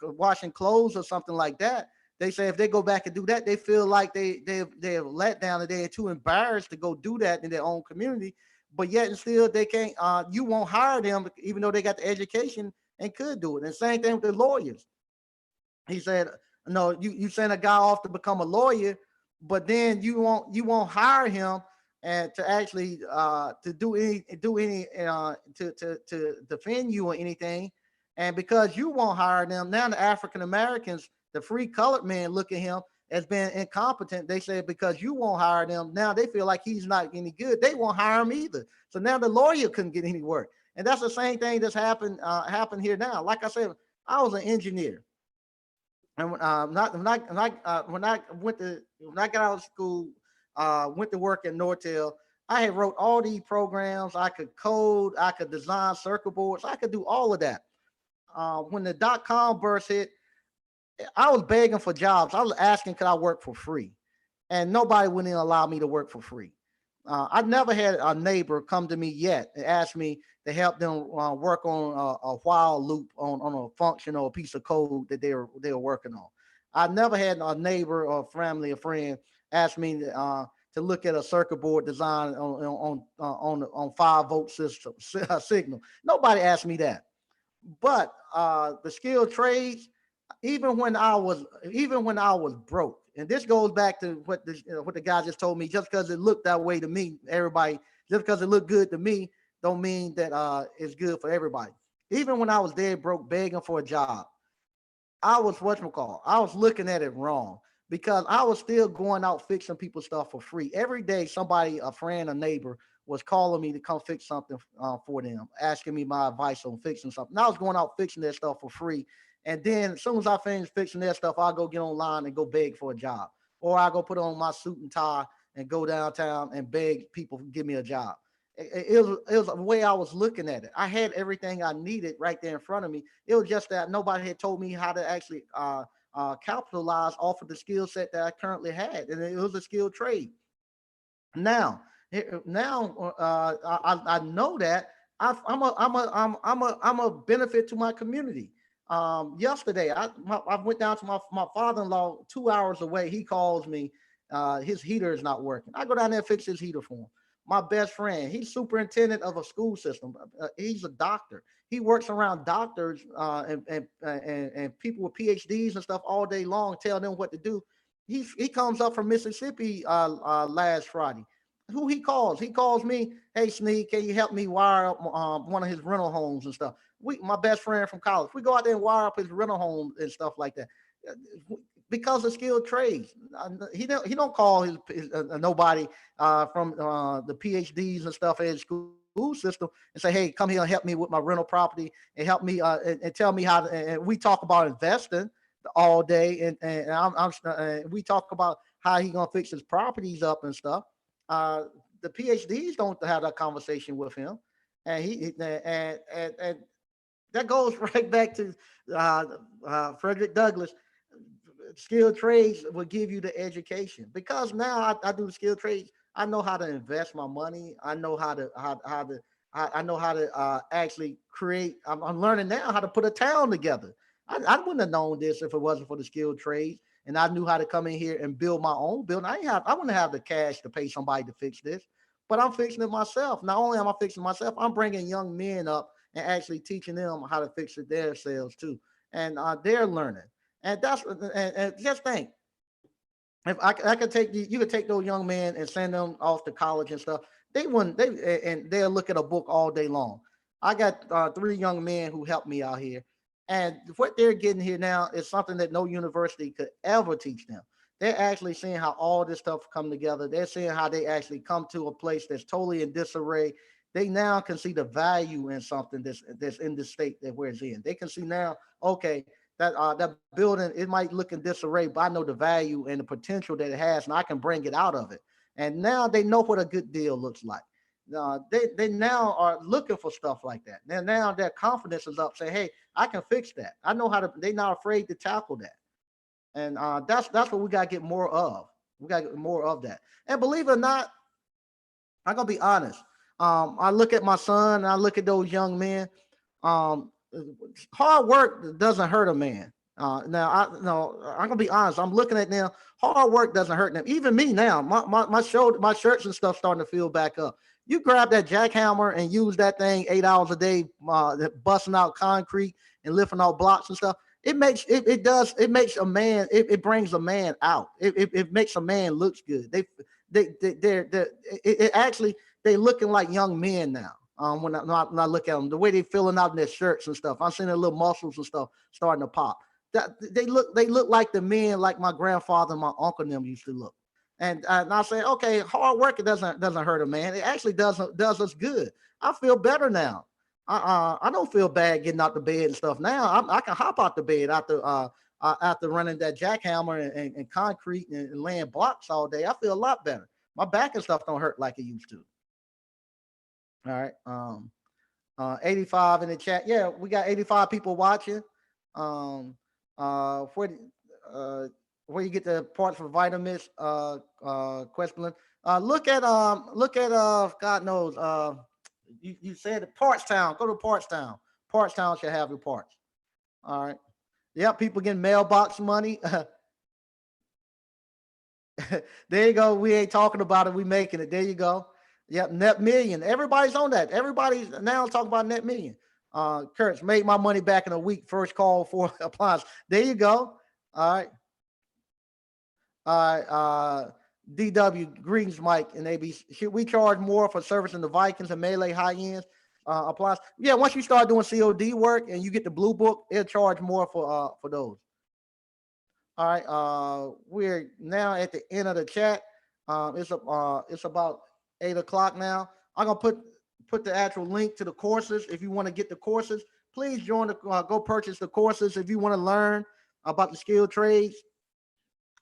washing clothes or something like that. They say if they go back and do that, they feel like they're let down, and they're too embarrassed to go do that in their own community. But yet and still they can't. You won't hire them even though they got the education and could do it. And same thing with the lawyers. He said, no, you send a guy off to become a lawyer, but then you won't hire him and to actually to do any to defend you or anything. And because you won't hire them, now the African Americans, the free colored men, look at him as being incompetent. They say because you won't hire them, now they feel like he's not any good. They won't hire him either. So now the lawyer couldn't get any work. And that's the same thing that's happened here now. Like I said, I was an engineer, and when I got out of school, went to work at Nortel. I had wrote all these programs. I could code. I could design circuit boards. I could do all of that. When the .com burst hit, I was begging for jobs. I was asking, could I work for free? And nobody wouldn't allow me to work for free. I never had a neighbor come to me yet and ask me to help them work on a while loop on a function or a piece of code that they were working on. I never had a neighbor or family or friend ask me to look at a circuit board design on 5 volt system signal. Nobody asked me that. But the skilled trades, even when I was broke, and this goes back to what the guy just told me. Just because it looked that way to me, everybody, just because it looked good to me, don't mean that it's good for everybody. Even when I was dead broke, begging for a job, I was whatchamacall. I was looking at it wrong, because I was still going out fixing people's stuff for free. Every day, somebody, a friend, a neighbor, was calling me to come fix something for them, asking me my advice on fixing something. And I was going out fixing that stuff for free, And then as soon as I finish fixing their stuff, I'll go get online and go beg for a job. Or I go put on my suit and tie and go downtown and beg people to give me a job. It was the way I was looking at it. I had everything I needed right there in front of me. It was just that nobody had told me how to actually capitalize off of the skill set that I currently had, and it was a skilled trade. Now, I know that I'm a benefit to my community. Yesterday, I went down to my father-in-law 2 hours away. He calls me, his heater is not working. I go down there and fix his heater for him. My best friend, he's superintendent of a school system. He's a doctor. He works around doctors and people with PhDs and stuff all day long, tell them what to do. He comes up from Mississippi last Friday. Who he calls? He calls me. Hey, Sneak, can you help me wire up one of his rental homes and stuff? My best friend from college, we go out there and wire up his rental home and stuff like that, because of skilled trades. He don't call nobody from the PhDs and stuff at his school system and say, hey, come here and help me with my rental property and help me and tell me how to. And we talk about investing all day, and we talk about how he gonna fix his properties up and stuff. Uh, the PhDs don't have that conversation with him, and and that goes right back to uh, Frederick Douglass. Skilled trades will give you the education, because now I do skilled trades. I know how to invest my money. I know I know how to actually create. I'm learning now how to put a town together. I wouldn't have known this if it wasn't for the skilled trades, and I knew how to come in here and build my own building. I wouldn't have the cash to pay somebody to fix this, but I'm fixing it myself. Not only am I fixing myself, I'm bringing young men up and actually teaching them how to fix it themselves too, and they're learning. And just think, if I could take you could take those young men and send them off to college and stuff. They wouldn't. And they'll look at a book all day long. I got three young men who helped me out here, and what they're getting here now is something that no university could ever teach them. They're actually seeing how all this stuff come together. They're seeing how they actually come to a place that's totally in disarray. They now can see the value in something that's in the state that we're in. They can see now, okay, that building, it might look in disarray, but I know the value and the potential that it has, and I can bring it out of it. And now they know what a good deal looks like. They now are looking for stuff like that. Now their confidence is up. Say, hey, I can fix that. I know how to. They're not afraid to tackle that. And that's what we got to get more of. We got to get more of that. And believe it or not, I'm gonna be honest. I look at my son, and I look at those young men. Um, Hard work doesn't hurt a man. Now, I'm gonna be honest. I'm looking at now. Hard work doesn't hurt them. Even me now. My shoulder, my shirts and stuff starting to feel back up. You grab that jackhammer and use that thing 8 hours a day, busting out concrete and lifting out blocks and stuff. It makes a man. It brings a man out. It makes a man looks good. It actually, they looking like young men now. When I look at them, the way they filling out in their shirts and stuff, I'm seeing their little muscles and stuff starting to pop. That they look like the men like my grandfather and my uncle and them used to look. And I say, okay, hard work, it doesn't hurt a man. It actually does us good. I feel better now. I don't feel bad getting out the bed and stuff now. I can hop out the bed after running that jackhammer and concrete and laying blocks all day. I feel a lot better. My back and stuff don't hurt like it used to. All right. 85 in the chat. Yeah, we got 85 people watching. Um, where where you get the parts for vitamins, question. Look at God knows. You said Parts Town. Go to Parts Town. Parts Town should have your parts. All right. Yeah, people getting mailbox money. There you go. We ain't talking about it. We making it. There you go. Yep, net million. Everybody's on that. Everybody's now talking about net million. Kurtz made my money back in a week. First call for appliance. There you go. All right. All right. DW greetings, Mike and AB. Should we charge more for servicing the Vikings and Melee high ends appliance? Yeah, once you start doing COD work and you get the blue book, it'll charge more for those. All right. We're now at the end of the chat. It's about 8 o'clock now. I'm gonna put the actual link to the courses. If you want to get the courses, please join the go purchase the courses if you want to learn about the skilled trades.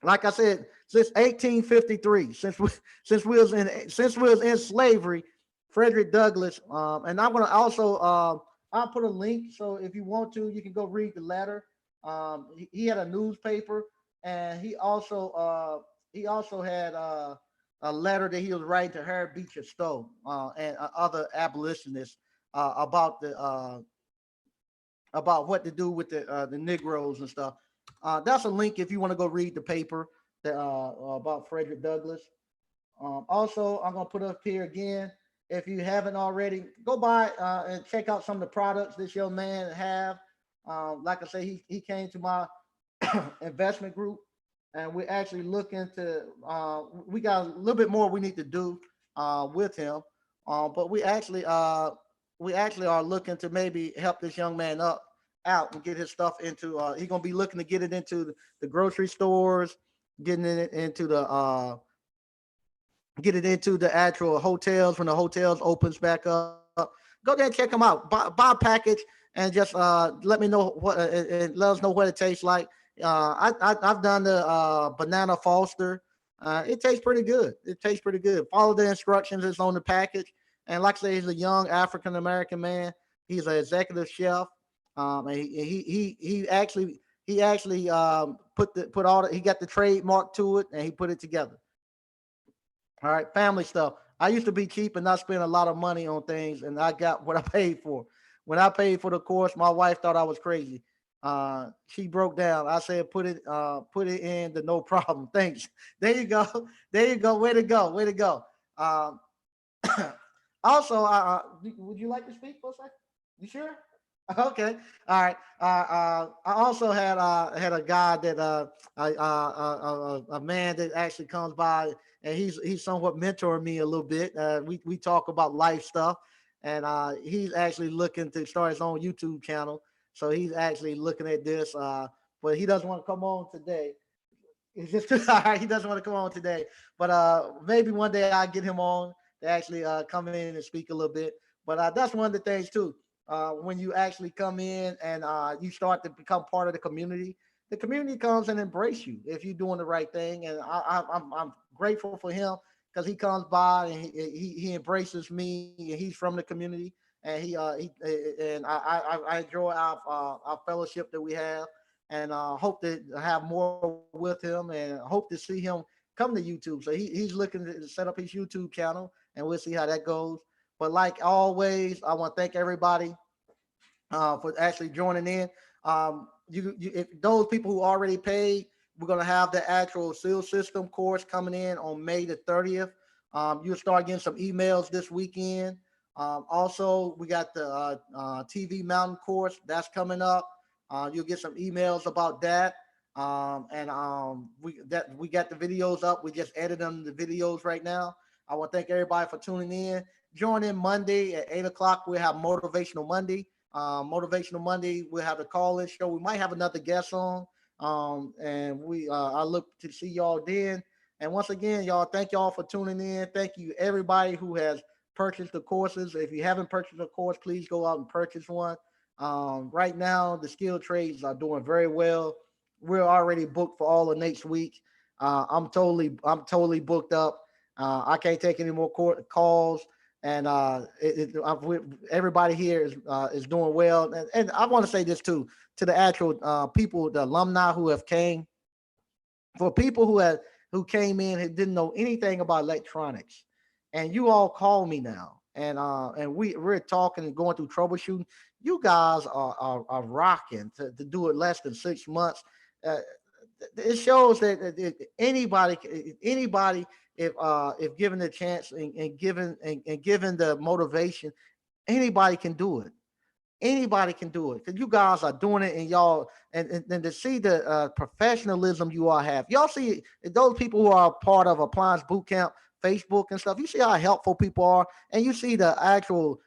Like I said, since 1853, since we was in slavery, Frederick Douglass, and I'm gonna also I'll put a link, so if you want to, you can go read the letter. He had a newspaper, and he also had a letter that he was writing to Harriet Beecher Stowe and other abolitionists about the about what to do with the Negroes and stuff. That's a link if you want to go read the paper that about Frederick Douglass. Also, I'm gonna put up here again. If you haven't already, go by and check out some of the products this young man have. Like I say, he came to my investment group, and we're actually looking to. We got a little bit more we need to do with him, but we actually are looking to maybe help this young man up out and get his stuff into. He's gonna be looking to get it into the grocery stores, getting it into the get it into the actual hotels when the hotels opens back up. Go there and check them out. Buy a package and just let me know what and let us know what it tastes like. I've done the banana Foster. It tastes pretty good. It tastes pretty good. Follow the instructions that's on the package. And like I say, he's a young African American man. He's an executive chef. And he actually put all the, he got the trademark to it and he put it together. All right, family stuff. I used to be cheap and not spend a lot of money on things, and I got what I paid for. When I paid for the course, my wife thought I was crazy. She broke down. I said, put it in the no problem. Thanks. There you go. There you go. Way to go. Way to go. Um, also, would you like to speak for a second? You sure? Okay. All right. I also had a guy that a man that actually comes by, and he's somewhat mentoring me a little bit. We talk about life stuff, and he's actually looking to start his own YouTube channel. So he's actually looking at this, but he doesn't want to come on today. It's just too hard. He doesn't want to come on today, but maybe one day I'll get him on to actually come in and speak a little bit. But that's one of the things too. When you actually come in and you start to become part of the community comes and embrace you if you're doing the right thing. And I'm grateful for him because he comes by and he embraces me. And he's from the community, and I enjoy our fellowship that we have, and hope to have more with him, and hope to see him come to YouTube. So he's looking to set up his YouTube channel, and we'll see how that goes. But like always, I want to thank everybody for actually joining in. If those people who already paid, we're gonna have the actual seal system course coming in on May the 30th. You'll start getting some emails this weekend. Also, we got the TV mountain course that's coming up. You'll get some emails about that. We got the videos up. We just edited them the videos right now. I want to thank everybody for tuning in. Join in Monday at 8 o'clock. We'll have Motivational Monday. Motivational Monday, we'll have the call-in show. We might have another guest on. And I look to see y'all then. And once again, y'all, thank y'all for tuning in. Thank you, everybody who has purchased the courses. If you haven't purchased a course, please go out and purchase one. Right now, the skilled trades are doing very well. We're already booked for all of next week. I'm totally booked up. I can't take any more calls, and everybody here is doing well. And I want to say this too to the actual people, the alumni who have came. For people who came in and didn't know anything about electronics, and you all call me now, and we're talking and going through troubleshooting. You guys are rocking to do it less than 6 months. Uh, it shows that anybody if given the chance and given the motivation, anybody can do it. Anybody can do it because you guys are doing it, and y'all and to see the professionalism you all have. Y'all see those people who are part of Appliance Boot Camp, Facebook and stuff. You see how helpful people are, and you see the actual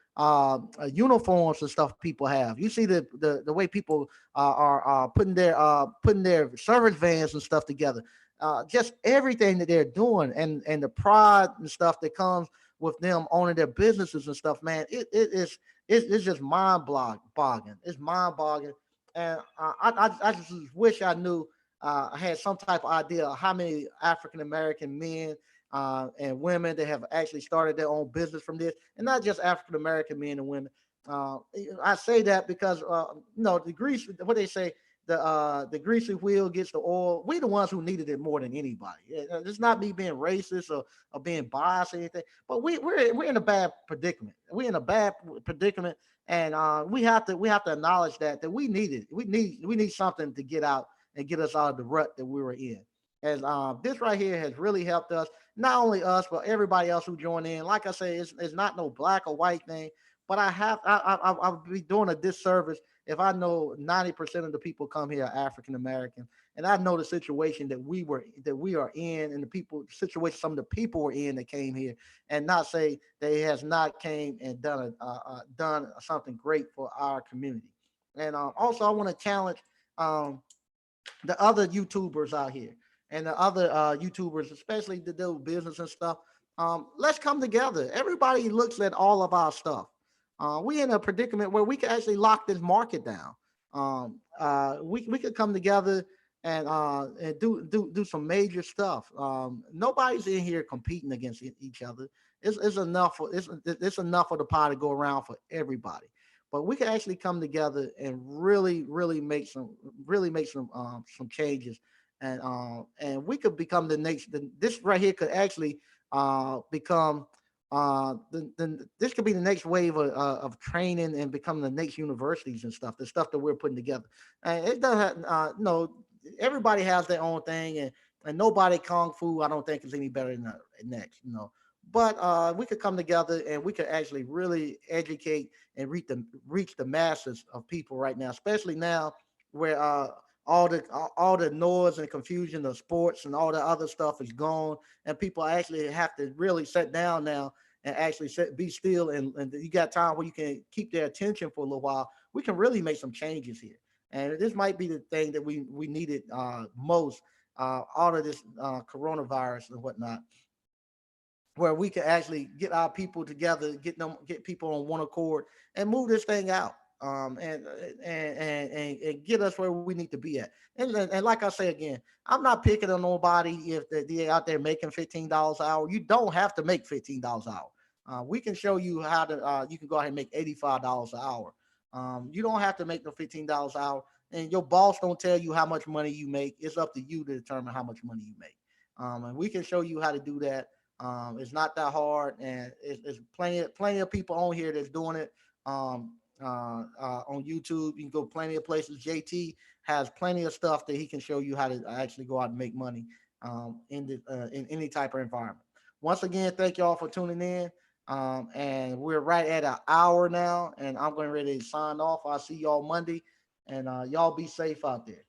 uniforms and stuff people have. You see the way people are putting their service vans and stuff together. Just everything that they're doing, and the pride and stuff that comes with them owning their businesses and stuff, man. It is it's just boggling. It's mind boggling, and I just wish I knew. I had some type of idea of how many African American men and women that have actually started their own business from this, and not just African American men and women. Uh, I say that because the grease, what they say, the greasy wheel gets the oil. We the ones who needed it more than anybody. It's not me being racist or being biased or anything, but we're in a bad predicament. We're in a bad predicament, and we have to acknowledge that we need it. We need something to get out and get us out of the rut that we were in. And this right here has really helped us, not only us, but everybody else who joined in. Like I say, it's not no black or white thing, but I would be doing a disservice if I know 90% of the people come here are African American, and I know the situation that we are in, and the people situation some of the people were in that came here, and not say they has not came and done something great for our community. And also, I want to challenge um, the other YouTubers out here and the other YouTubers, especially the do business and stuff. Let's come together. Everybody looks at all of our stuff. We in a predicament where we can actually lock this market down. We could come together and do some major stuff. Nobody's in here competing against each other. It's enough for it's enough for the pie to go around for everybody. But we can actually come together and really make some changes, and we could become the next. This right here could actually become this could be the next wave of training and becoming the next universities and stuff. The stuff that we're putting together, and it doesn't. No, everybody has their own thing, and nobody kung fu. I don't think is any better than the next. But we could come together and we could actually really educate and reach the masses of people right now, especially now where all the noise and confusion of sports and all the other stuff is gone, and people actually have to really sit down now and actually be still, and you got time where you can keep their attention for a little while. We can really make some changes here, and this might be the thing that we needed most. All of this coronavirus and whatnot, where we can actually get our people together, get people on one accord, and move this thing out, and get us where we need to be at. And like I say again, I'm not picking on nobody if they're out there making $15 an hour. You don't have to make $15 an hour. We can show you how to. You can go ahead and make $85 an hour. You don't have to make no $15 an hour, and your boss don't tell you how much money you make. It's up to you to determine how much money you make. And we can show you how to do that. It's not that hard, and it's plenty of people on here that's doing it. On YouTube, you can go plenty of places. JT has plenty of stuff that he can show you how to actually go out and make money in any type of environment. Once again, thank y'all for tuning in. And we're right at an hour now, and I'm going ready to sign off. I'll see y'all Monday, and y'all be safe out there.